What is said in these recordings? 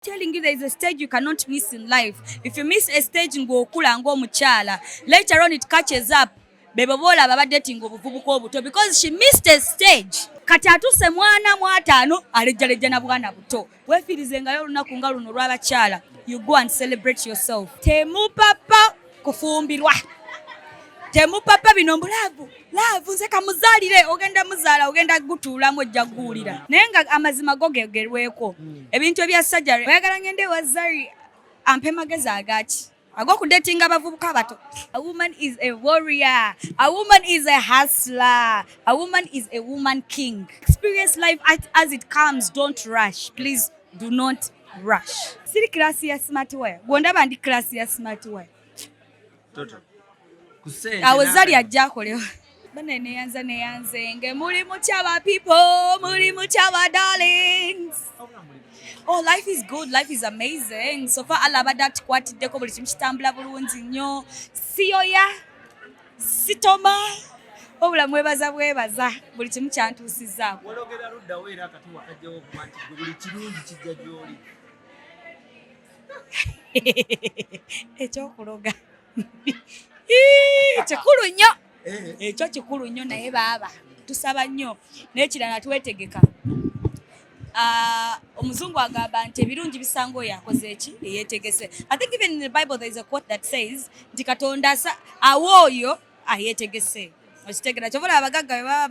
Telling you there is a stage you cannot miss in life. If you miss a stage ng'okula ng'omukyala, later on it catches up. Bebo bola baba dating obuvubuuka obuto because she missed a stage. Kati atuse mwana mu 5 alejjaleja na bwana buto. Weefirizengayo olunaku nga luno lw'abakyala. You go and celebrate yourself. Temupapa kufumbirwa. Temupapa bino mbulavu. Laavu nze kamuzaalire ogenda muzaala ogenda gutuulamu ojja guwulira. Naye nga amazima go gegerweko. Ebintu ebyasajja oyagala ngende wa Zari ampe magezi agaki. Agokudatinga abavubuka abato. A woman is a warrior. A woman is a hustler. A woman is a woman king. Experience life as it comes. Don't rush. Please do not rush. Siri klasi ya smart way. Gwondaba ndi klasi ya smart way. Toto. Awo Zari ajjakolewa. Bane neyanze nge muri muchaba people, muri muchaba darlings. Oh, life is good, life is amazing. So far alabada tukwatiddeko buli kimu kitambula bulungi nnyo. Siyoya, sitoma. Obula mwebaza buli kimu kyantuusizzaako. Walogera ludda weera kati wakajjawo okumanti buli kirungi kijja gy'oli. Ekyokuloga. Kikulu nnyo. Ekyo kikulu nnyo naye baaba tusaba nnyo n'ekirala twetegeka. Omuzungu agamba nti ebirungi bisanga oyo akoze eki eyeetegese. I think even in the Bible there is a quote that says nti Katonda awo oyo ayeetegese. Okitegera kyobola abagagga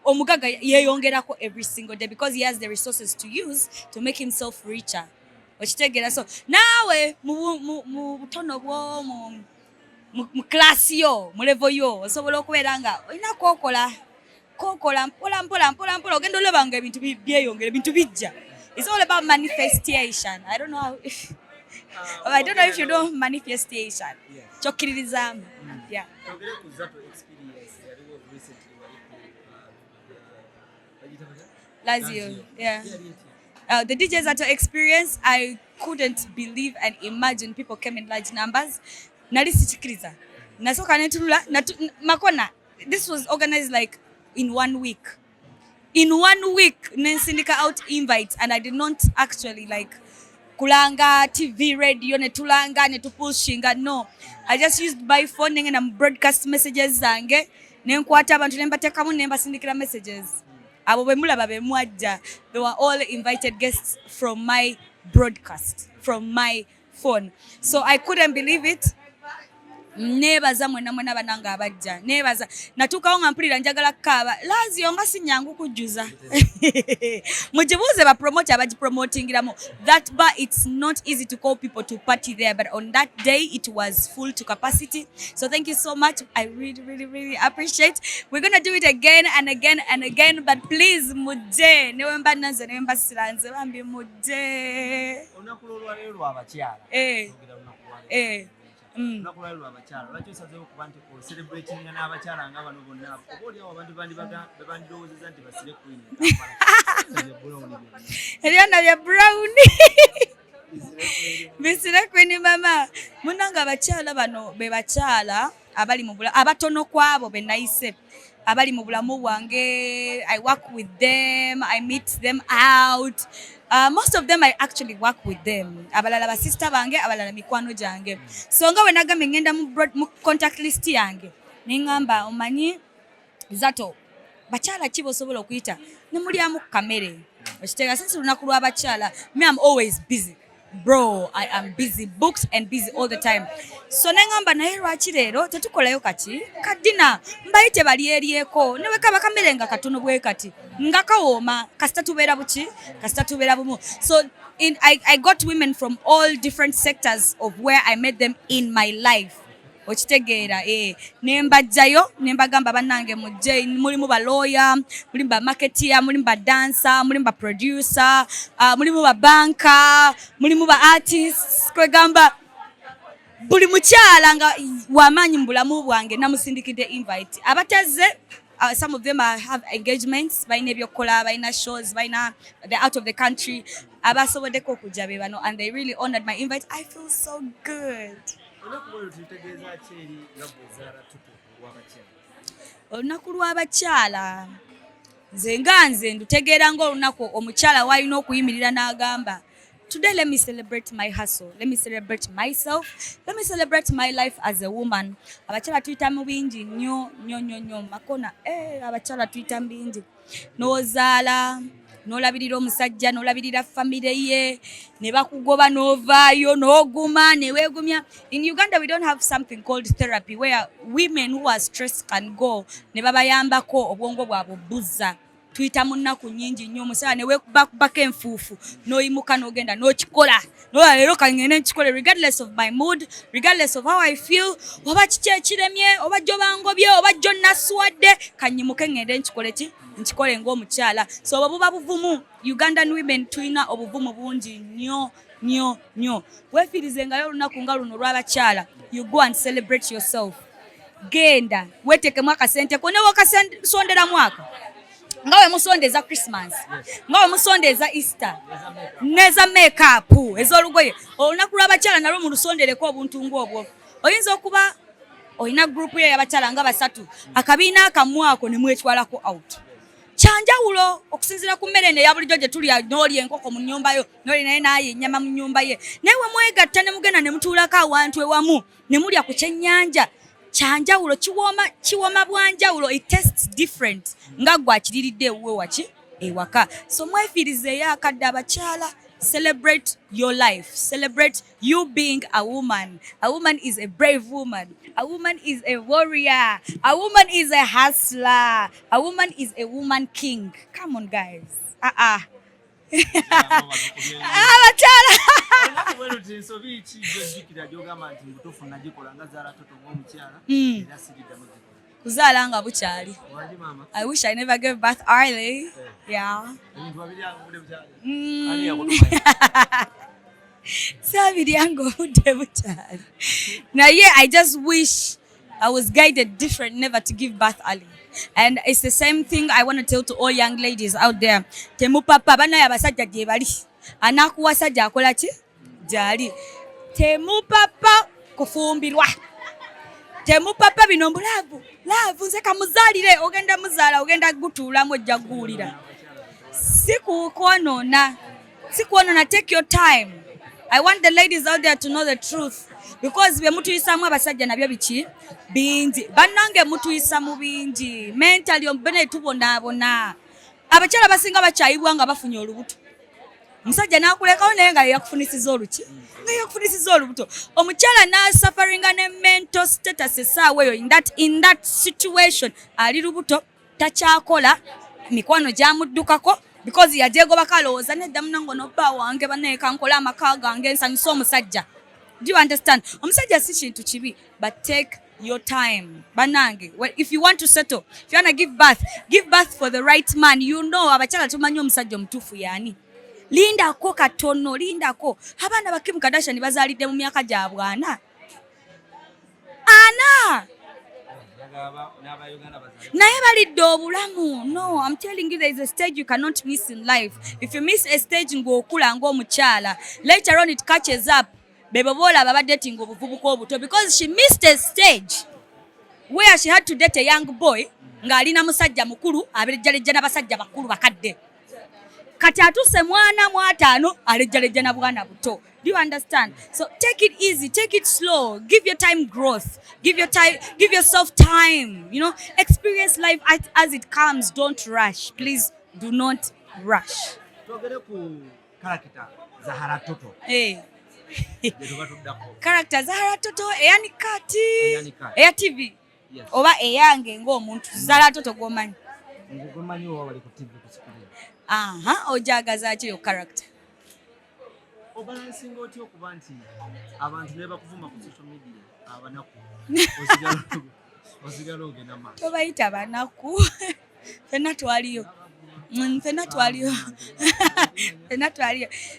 omugagga yeeyongerako every single day because he has the resources to use to make himself richer. Okitegera so naawe mu butono bwo mu class yo mu level yo osobola okubeera nga olina kokola mpola ogenda olabanga ebintu byeyongera ebintu bijja. It's all about manifestation. I don't know if you know manifestation. Chokkiririzaamu. Yeah. Lazio. Yeah. The DJ Zato experience, I couldn't believe and imagine people came in large numbers. Nali sichikiriza. Nasoka netulula makona. This was organized like in 1 week. In 1 week, nensindika out invites and I did not actually like kulanga TV radio netulanga netupushinga. No, I just used my phone and broadcast messages zange. Nenkwata abantu nembatekamu nembasindikira messages. Abo bemulaba bemwajja. They were all invited guests from my broadcast, from my phone. So I couldn't believe it. Nebaza mwena bananga abajja. Nebaza. Natukawo nga mpulira njagala kaba. Lazio nga sinyangu kujjuza. Mujibuze ba promote abaji promotingiramo. That bar, it's not easy to call people to party there, but on that day it was full to capacity. So thank you so much. I really appreciate. We're going to do it again and again and again, but please muje. Newemba nanze newemba silanze bambi muje. Onakulolwa lero abakyala. Nakulalwa abakyala lwaki osazeewo okuba nti celebrating n'abakyala nga bano bonna obaoliawo abantu bandirowoozeza nti basire queen ebyana bya brown bisire queen mama munanga abakyala bano be bakyala abali mu bulamu abatono kwabo be nayise abali mu bulamu bwange. I work with them, I meet them out. Most of them I actually work with them. Abalala ba sister bange, abalala mikwano jange. So nga wenagambe ngenda mu contact list yange. Ningamba omanyi Zato bakyala kibo sobola okuyita ne mulyamu kamere. Okitega since lunaku lwa bakyala, me I'm always busy. Bro, I am busy, booked and busy all the time. So nengamba naye lwaki leero tetukolayo kati kadina mbayite bali erieko newe kaba kamere nga katono bwe kati nga kawooma kasita tubeera buki kasita tubeera bumu. So I got women from all different sectors of where I met them in my life. Okitegeera nembajjayo nembagamba bannange mujje mulimu ba lawyer, mulimu ba marketeer, mulimu ba dancer, mulimu ba producer, mulimu ba banker, mulimu ba artists. Kwegamba buli mukyala nga wamaanyi mbulamu bwange namusindikidde invite. Abatazze some of them have engagements, baina ebyokola, baina shows, baina they're out of the country. Abasobodeko okujja be bano and they really honored my invite. I feel so good. Olunaku lw'abakyala nze ndutegeera ng'olunaku omukyala w'alina okuyimirira n'agamba Today, let me celebrate my hustle. Let me celebrate myself. Let me celebrate my life as a woman. Abachala twita mu bingi nnyo makona abachala twita mu bingi. N'ozaala, n'olabirira omusajja, n'olabirira famire ye, ne bakugoba n'ovaayo, n'oguma, ne weegumya. In Uganda, we don't have something called therapy where women who are stressed can go ne babayambako obwongo bwabwe buzza. Twita munnaku nnyingi nnyo omusala ne weekubakubako enfuufu n'oyimuka n'ogenda n'okikola leero kangende nkikole regardless of my mood, regardless of how I feel, oba kiki ekiremye, oba jjo bangobye, oba jjo naswadde, kanyimuke ngende nkikole ng'omukyala. So obwo buba buvumu. Ugandan women tulina obuvumu bungi nnyo. Weefiirizengayo olunaku nga luno olw'abakyala. You go and celebrate yourself. Genda weetekemu akasente ko ne wakasondera mwaka. Ngawe musondeza Christmas, ngawe musondeza Easter, neza makeup, ezolugoye. Olunaku lw'abakyala nalwo mu lusondereko obuntu ng'obwo. Oyinza okuba olina group ye y'abakyala nga basatu, akabiina akamwako ne mwetwalako out. Kyanjawulo okusinziira ku mmere ne ya bulijjo gye tulya, n'oli enkoko mu nnyumba yo, n'oli naye n'aye ennyama mu nnyumba ye. Naye we mwegatta ne mugenda ne mutuulako awantu ewamu ne mulya ku kyennyanja. Kyanjawulo kiwoma bwanjawulo. It tastes different nga gwe akiriridde ewuwe waki ewaka. So mwefiirizeeyo akadde abakyala. Celebrate your life. Celebrate you being a woman. A woman is a brave woman. A woman is a warrior. A woman is a hustler. A woman is a woman king. Come on, guys. Abakyala. Kuzaala nga bukyali. I wish I never gave birth early. Yeah. Sabiryanga obudde bukyali. Naye I just wish I was guided different never to give birth early. And it's the same thing I want to tell to all young ladies out there. Temupapa banaye abasajja gye bali. Anakuwasa gy'akola ki? Gy'ali. Temupapa kufumbirwa. Temupapa bino mbulaavu. Laavu nze kamuzaalire, ogenda muzaala, ogenda gutuulamu ojja guwulira. Sikwonoona. Take your time. I want the ladies out there to know the truth. Because bye mutuyisaamu abasajja nabyo biki bingi. Bannange mutuyisa mu bingi. Mentally ombene tubonaabona. Abakyala basinga bakyayibwa nga bafunye olubuto. Musajja n'akulekawo naye nga yakufunisiza oluki? Nga yakufunisiza olubuto. Omukyala n'asuferinga ne mental status essaawa eyo in that situation. Ali lubuto takyakola, mikwano gyamuddukako because yajeegobako alowooza nedda munange n'obba wange bannaye kankola amaka gange nsanyusa omusajja. Do you understand? Omusajja si kintu kibi, but take your time. Banange, if you want to settle, if you want to give birth for the right man. You know, abakyala tumanyi omusajja omutuufu yaani. Lindako katono, lindako. Abaana ba Kim Kardashian bazaalidde mu myaka gyabwe ana. Naye balidde obulamu. No, I'm telling you, there is a stage you cannot miss in life. If you miss a stage ng'okula ng'omukyala, later on it catches up. Bebe bola baba dating obuvubuuka obuto because she missed a stage where she had to date a young boy ng'alina musajja mukulu aberejjalejja n'abasajja bakulu bakadde. Kati atuse mwana mwataano alejjalejja na bwana buto. Do you understand? So take it easy, take it slow, give your time growth, give yourself time, you know, experience life as it comes. Don't rush. Please do not rush. Twogere ku character Zahara Totto. Character Zahara Totto eyani kati eya TV. Yes. Oba eyange ng'omuntu Zahara Totto gomanyi. Ngomanyi owa wali ku TV kusikira. Ojagaza ki yo character? Obalansinga otyo okuba nti abantu ne bakuvuma ku social media abanaku. Osigala ogenda maaso. Tobayita banaku. Fenna twaliyo.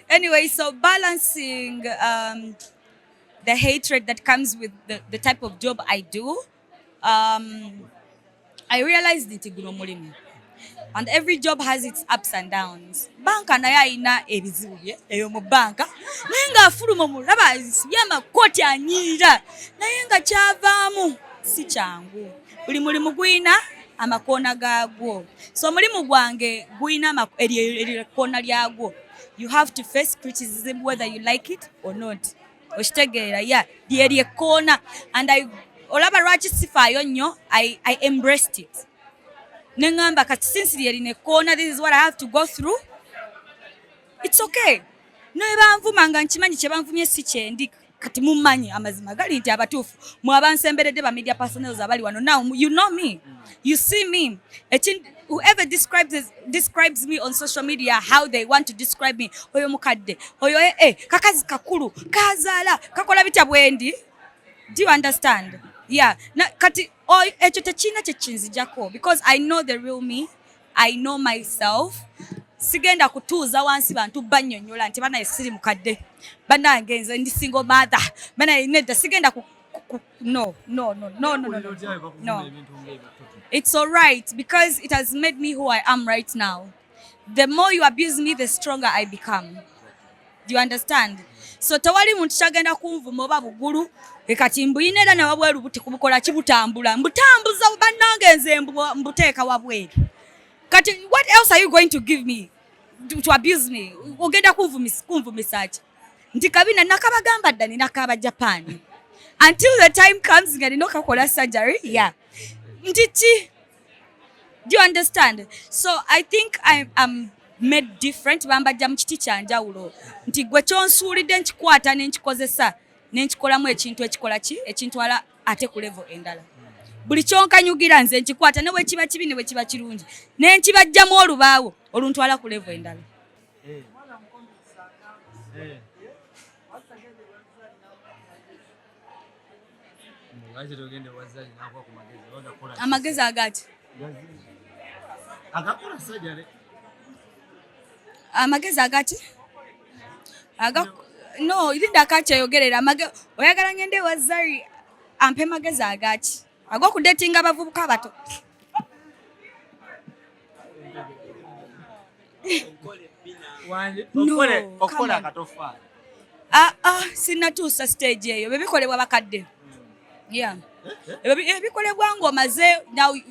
Anyway, so balancing the hatred that comes with the type of job I do, I realized nti guno mulimu. And every job has its ups and downs. Banka naye ayina ebizibu bye eyo mu banka. Naye nga afuluma mulaba y'amakoti anyiira. Naye nga kyavaamu si kyangu. Buli mulimu gwina amakoona gaagwo. So mulimu gwange gwina ekkoona lyagwo. you have to face criticism whether you like it or not. Oshitegeera, yeah, lyeri ekkoona. And olaba lwaki sifaayo nnyo, I embraced it. Ne ngamba kati since lyeri nekkoona, this is what I have to go through. It's okay. No ebanvuma nga nkimanyi kye banvumye si kyendi kati mumanyi amazima gali nti abatuufu mu abansemberedde ba media personnels abali wano. Now you know me, you see me. Whoever describes me on social media how they want to describe me, oyo mukadde, oyo kakazi kakulu, kazaala, kakola bitya bwendi. Do you understand? Yeah. Kati ekyo tekina kye kinzijako because I know the real me. I know myself. Sigenda kutuuza wansi bantu bannyonnyola nti bana esiri mukadde, banange nze ndi single mother, bana nedda sigenda no. It's all right because it has made me who I am right now. The more you abuse me, the stronger I become. Do you understand? So tewali muntu kyagenda kunvuma oba bugulu ekati mbuyina era ne wabweru buti kubukola kibutambula mbutambuza bannange nze mbuteeka wabweru. Kati what else are you going to give me to abuse me? Ogenda kunvumisaaki nti kabina nakabagamba dda ninakaba Japan until the time comes nga ninokakola surgery. Yeah. Ntiti. Do you understand? So I think I'm made different. Bambajja mu kiti kyanjawulo nti gwe kyonsuulidde nkikwata nenkikozesa nenkikolamu ekintu ekikola ki ekintwala ate ku level endala. Buli kyonkanyugira nze nkikwata ne bwe kiba kibi ne bwe kiba kirungi nenkibajjamu olubaawo oluntwala ku level endala. Amagezi agati agakola sajjale amagezi agati no irinda akakyeyogerera oyagala ngende wa Zari ampe magezi agati ag'okudatinga abavubuka abato. okola akatofaali sinatuusa stage eyo bebikolebwa bakadde. Yeah. Ebikolebwa ng'omaze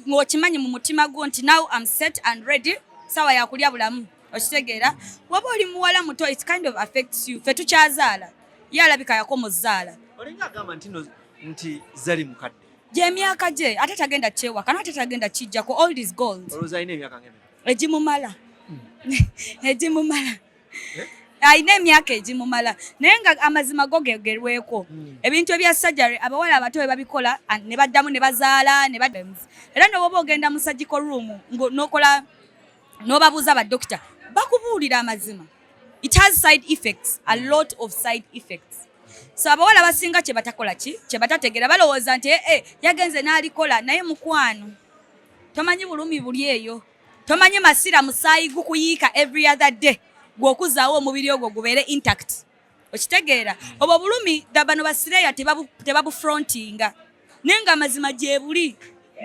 ng'okimanyi mu mutima gwo nti now I'm set and ready sawa yakulya bulamu okitegeera. Waba oli muwala muto it kind of affects you. Fe tukyazaala ye alabika yakomozaala olinga agamba nti Zari mukadde gy'emyaka gye ate tagenda kyewaka n'ate tagenda kijjako. Old is gold. olowooza alina emyaka ng'emeka? Egimumala egimumala ayina emyaka egimumala naye nga amazima go gegerweko. Ebintu ebya surgery abawala abato bwe babikola ne baddamu ne bazaala ne era n'oba ogenda mu surgical room n'okola n'obabuuza badokita bakubuulira amazima. It has side effects, a lot of side effects. So abawala basinga kye batakola ki kye batategeera balowooza nti yagenze n'alikola naye mukwano tomanyi bulumi buli eyo, tomanyi masira musaayi gukuyiika every other day gw'okuzaawo omubiri ogwo gubeere intact okitegeera. Obwo bulumi bano basireya tebabufrontinga naye nga amazima gye buli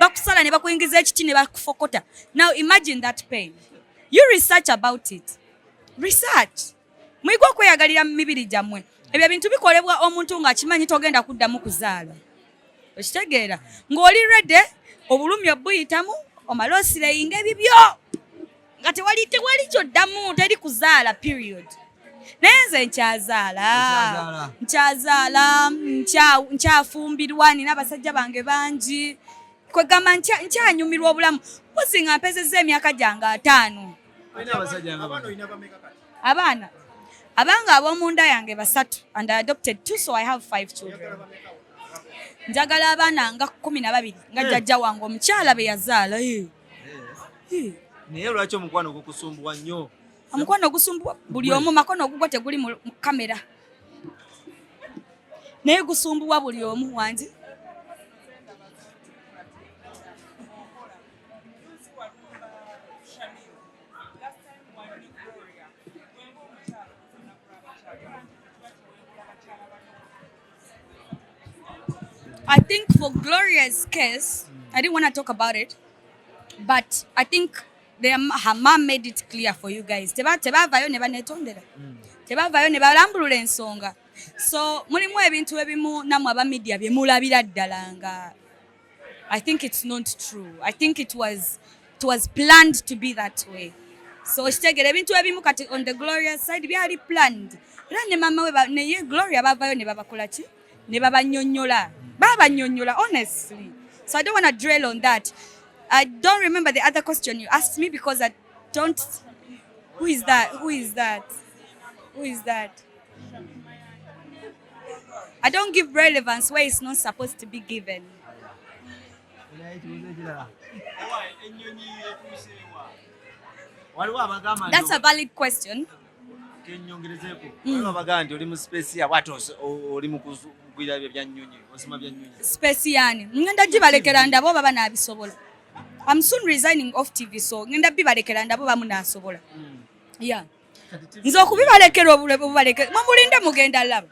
bakusala ne bakuyingiza ekiti ne bakufokota. Now imagine that pain. You research about it. Research. Mwiga okweyagalira mu mibiri gyammwe. Ebyo bintu bikolebwa omuntu ng'akimanyi togenda kuddamu kuzaala okitegeera. Ng'oli ready obulumi obuyitamu omala osireyinga ebibyo nga tewali kyoddamu teri kuzaala period. Naye nze nkyazaala nkyafumbirwa nina abasajja bange bangi kwegamba nkyanyumirwa obulamu mpozi nga mpezezza emyaka gyange 5. Abaana abanga ab'omunda yange 3 and I adopted 2 so I have 5 children. Njagala abaana nga 12 nga jjajja wange omukyala be yazaala. Naye lwaki omukwano gukusumbuwa nnyo? Omukwano gusumbuwa buli omu, makono ogugwo teguli mu kamera naye gusumbuwa buli omu wangi. I think for Gloria's case, I didn't want to talk about it, but I think her mom made it clear for you guys. Tebavayo ne banetondera. Tebavayo ne balambulula ensonga. So mulimu ebintu ebimu namwe aba media bye mulabira ddala nga I think it's not true. I think it was planned to be that way. So kitegere ebintu ebimu kati on the Gloria side byali planned. Era ne mama we ne ye Gloria bavayo ne babakola ki? Ne babanyonnyola. Babanyonnyola honestly. So I don't want to dwell on that. I don't remember the other question you asked me because I don't. Who is that? Who is that? Who is that? I don't give relevance where it's not supposed to be given. That's a valid question. Speciani. Ngenda jibalekera ndabo baba nabisobola. I'm soon resigning off TV, so ngenda bibalekera ndabo bamunasobola. Yeah. Nzo kubibalekera obubalekera. Mumulinde mugenda laba.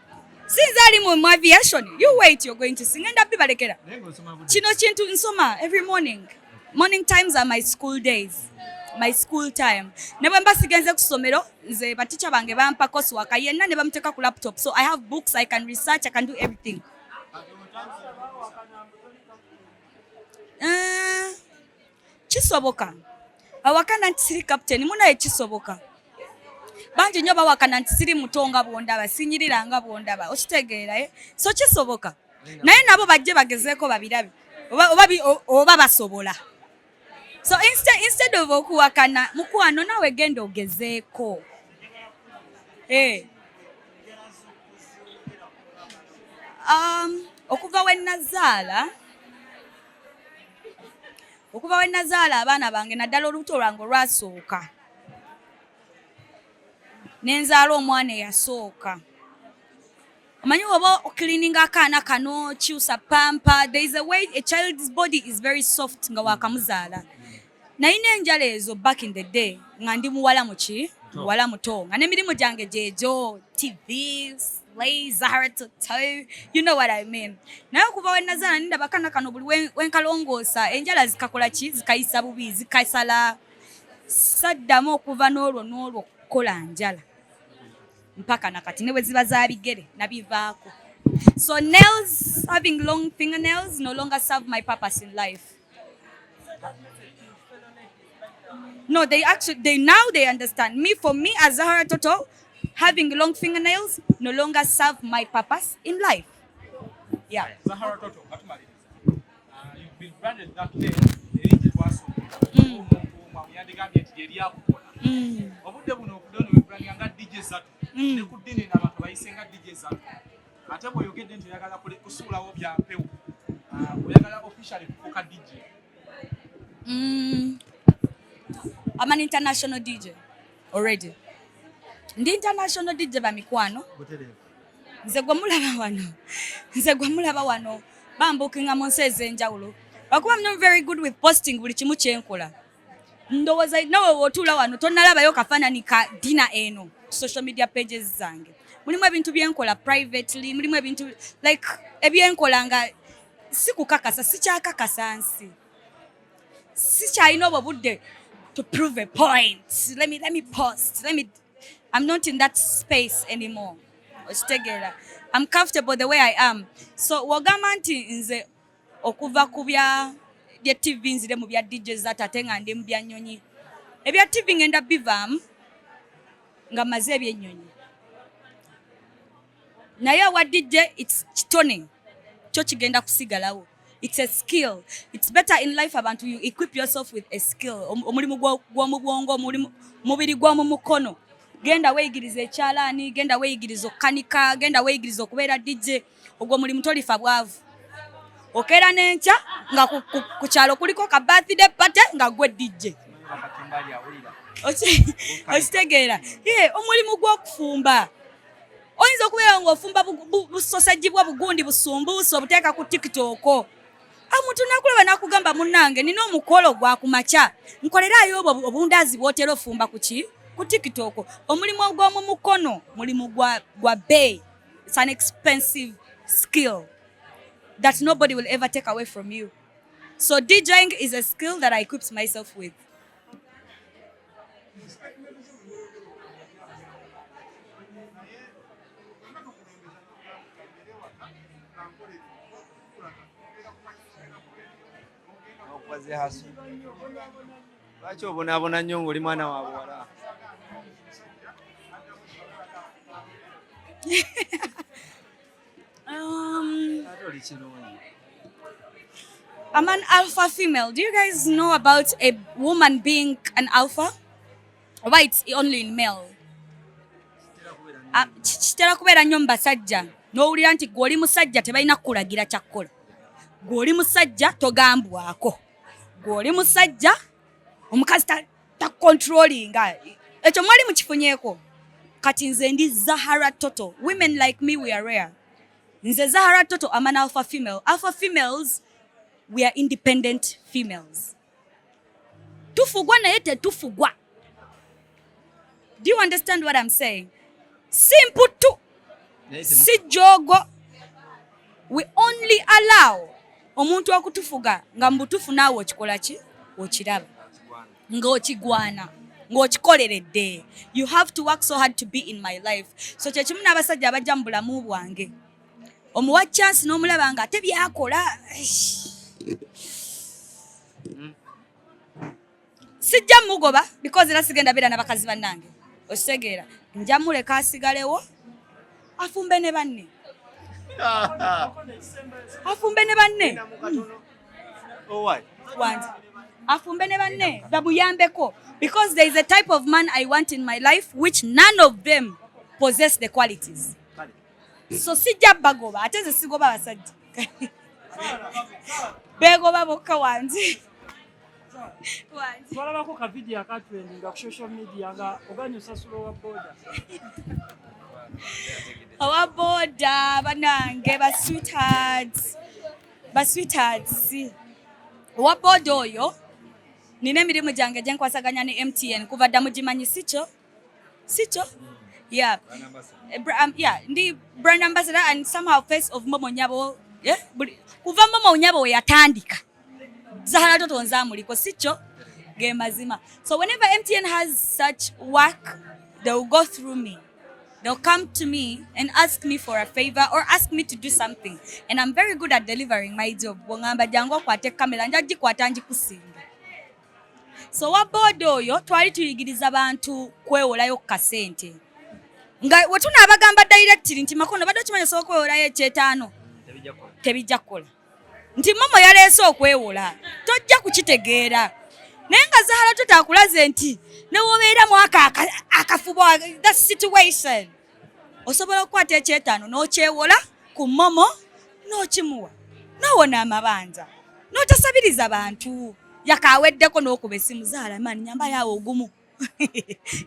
Since ali mu aviation, you wait, you're going to sing. Ngenda bibalekera. Kino kintu nsoma every morning. Morning times are my school days. My school time. Never mbasigenze kusomero nze baticha bange bampa course waka yenna ne bamuteka ku laptop. So I have books, I can research, I can do everything. Kisoboka. Awakana ntiri captain muna ekisoboka. Banje nyo bawakana ntiri mutonga bondaba sinyiriranga bondaba. Okitegeera So kisoboka. Naye nabo bajje bagezeeko babirabe. Oba basobola. So instead of okuwakana mukwano nawe genda ogezeeko. Okuva we nazaala abaana bange naddala olubuto lwange olwasooka. Nenzaala omwana eyasooka. Omanyi oba cleaning akaana kano kyusa pamper. There is a way a child's body is very soft nga wakamuzaala. Naine enjala ezo back in the day nga ndi muwala muwala muto nga n'emirimu gyange gyejo TV Zahara Totto, you know what I mean. Naye okuva we nazaala ndaba akaana kano buli wenkalongoosa enjala zikakola ki zikayisa bubi zikasala saddamu okuva n'olwo kukola njala mpaka nakati ne bwe ziba za bigere nabivaako. So nails, having long fingernails no longer serve my purpose in life. No, they understand. For me as Zahara Totto, having long fingernails no longer serve my purpose in life. Yeah. Zahara Totto Addulidde. You've been branded that name. Obudde buno okudono webranding nga DJ Zari. Ne kudini na abantu bayisenga DJ Zari. Ate bw'oyogedde nti oyagala kusuulawo bya mpewo. Oyagala officially kufuuka DJ. I'm an international DJ already. Ndi international DJ ba mikwano. Nze gwa mulaba wano. Bambukinga mu nseze enjawulo. Bakuba I'm not very good with posting buli kimu kyenkola. Ndowooza nawe wotula wano tonnalabayo kafaanani ka dina eno social media pages zange. Mulimu ebintu byenkola privately, mulimu ebintu like ebyenkola nga sikukakasa sikyakakasa nsi. Sikyalina obwo budde to prove a point. Let me post. I'm not in that space anymore. I'm comfortable the way I am. So wagamba nti nze okuva ku bya TV nzire mu bya DJ Zari ate nga ndi mu bya nnyonyi. Ebya TV ngenda bivaamu nga maze ebyennyonyi. Naye wa DJ it's kitone. Kyo kigenda kusigalawo. It's a skill. It's better in life abantu you equip yourself with a skill. Omulimu gw'omubwongo, mubiri gw'omu mukono. Genda weeyigiriza ekyalaani, genda weeyigiriza okukanika, genda weeyigiriza okubeera DJ. Ogwo mulimu tolifa bwavu. Okeera n'enkya nga ku kyalo kuliko ka birthday party nga gwe DJ. Okitegeera. Omulimu gw'okufumba. Oyinza okubeera ng'ofumba busosajjibwa bugundi busumbuusa obuteeka ku TikTok. Omuntu nakulaba nakugamba munnange nina omukolo gwa kumakya. Nkolerayo obundazi bw'otera ofumba ku TikTok. Omulimu ogw'omu mukono mulimu gwa bay. It's an expensive skill that nobody will ever take away from you. So DJing is a skill that I equip myself with. Lwaki obonaabona nnyo ng'oli mwana wa buwala? Ate oli kirungi. I'm an alpha female. Do you guys know about a woman being an alpha? Or why it's only in male? Kitera kubeera nnyo mu basajja. N'owulira nti gw'oli musajja tebalina kukulagira kyakkola. Gw'oli musajja togambwako. Gw'oli musajja omukazi takontrolinga. Ekyo mwali mukifunyeeko. Kati nze ndi Zahara Totto. Women like me, we are rare. Nze Zahara Totto, I'm an alpha female. Alpha females, we are independent females. Tufugwa naye tetufugwa. Do you understand what I'm saying? Simple too. Si jogo. We only allow omuntu okutufuga nga mbutufu naawe okikola ki? Okiraba. Ng'okigwana. Ng'okikoleredde. You have to work so hard to be in my life. So kye kimu n'abasajja abajja mu bulamu bwange. Omuwa chance n'omulaba nga ate byakola. Sijja mugoba because era sigenda beera n'abakazi bannange. Ositegeera. Nja muleka asigalewo. Afumbe ne banne. Afumbe ne banne. Owai. Afumbe ne banne. Babuyambeko. Because there is a type of man I want in my life which none of them possess the qualities. So sijja bagoba. Ate nze sigoba basajja. Begoba bokka wanzi. Twalabako ka video akatwendinga ku social media nga oganya osasula owa boda. Owa boda banange ba sweethearts. Owa boda oyo nina emirimu gyange gye nkwasaganya ne MTN kuva dda mugimanyi sikyo? Yeah. Ndi brand ambassador and somehow face of Momo Nyabo. Yeah? Kuva Momo Nyabo we yatandika. Zahara Totto nzamuliko sikyo? Ge mazima. So whenever MTN has such work, they will go through me. They'll come to me and ask me for a favor or ask me to do something. And I'm very good at delivering my job. Bwongamba jangu kwate kamera njagikwata njikusinga. So wabodo oyo twali tuyigiriza abantu kwewolayo kasente. Nga wetuna abagamba directly nti makono bado kimanya so kwewolayo ekyetaano. Tebijja kola. Nti Momo yaleese okwewola. Tojja kukitegeera. Naye nga Zahara Totto akulaze nti ne wobeera mwaka akafubo that situation. Osobola okukwata ekyetaano n'okyewola ku Momo n'okimuwa. N'owona amabanja. N'otasabiriza bantu. Yakaweddeko n'okuba essimu Zahara mani nyamba yawo ogumu.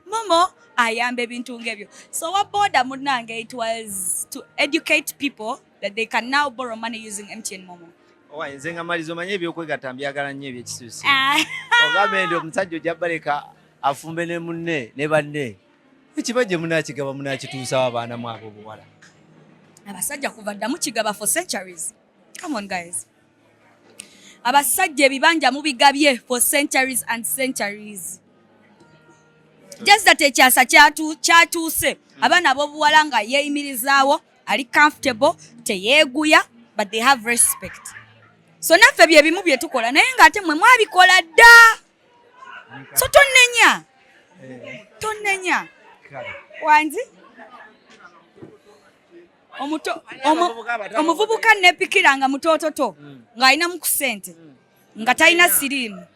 Momo ayambe bintu ngebyo. So what boda munange, it was to educate people that they can now borrow money using MTN Momo. Owai nze nga malizo manye ebyokwegatta mbyagala nnyo ebyekisuusi. Ogambe ndi omusajja ojja baleka afumbe ne munne ne banne. Ekiba gye munaakigaba munaakituusawo abaana mu abo buwala. Abasajja kuva dda mukigaba for centuries. Come on guys. Abasajja ebibanja mubigabye for centuries and centuries. Just that ekyasa kyatuuse abaana ab'obuwala nga yeeyimirizaawo ali comfortable teyeeguya but they have respect. So naffe bye bimu bye tukola naye ng'ate mwe mwabikola dda. So tonnenya wanzi omuvubuka nepikira nga mutototo ng'alina mu kusente nga talina siriimu.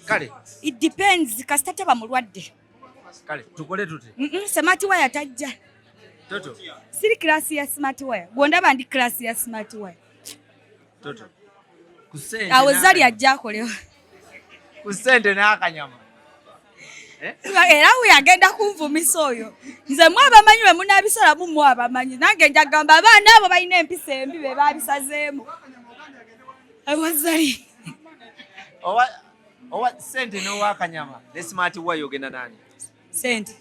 Kale. It depends kasita taba mulwadde. Kale tukole tute. Smart wire tajja. Totto. Siri class ya smart wire. Gwondaba ndi class ya smart wire. Totto. Kusente. Awo Zari ajja akolewa. Kusente n'akanyama. Era we agenda kunvumisa oyo. Nze mwabamanyi we munabisala mu mwabamanyi. Nange njagamba abaana abo balina empisa embi be babisazeemu. Awo Zari. Owa sente n'owakanyama ne smart wire ogenda nani? Sente.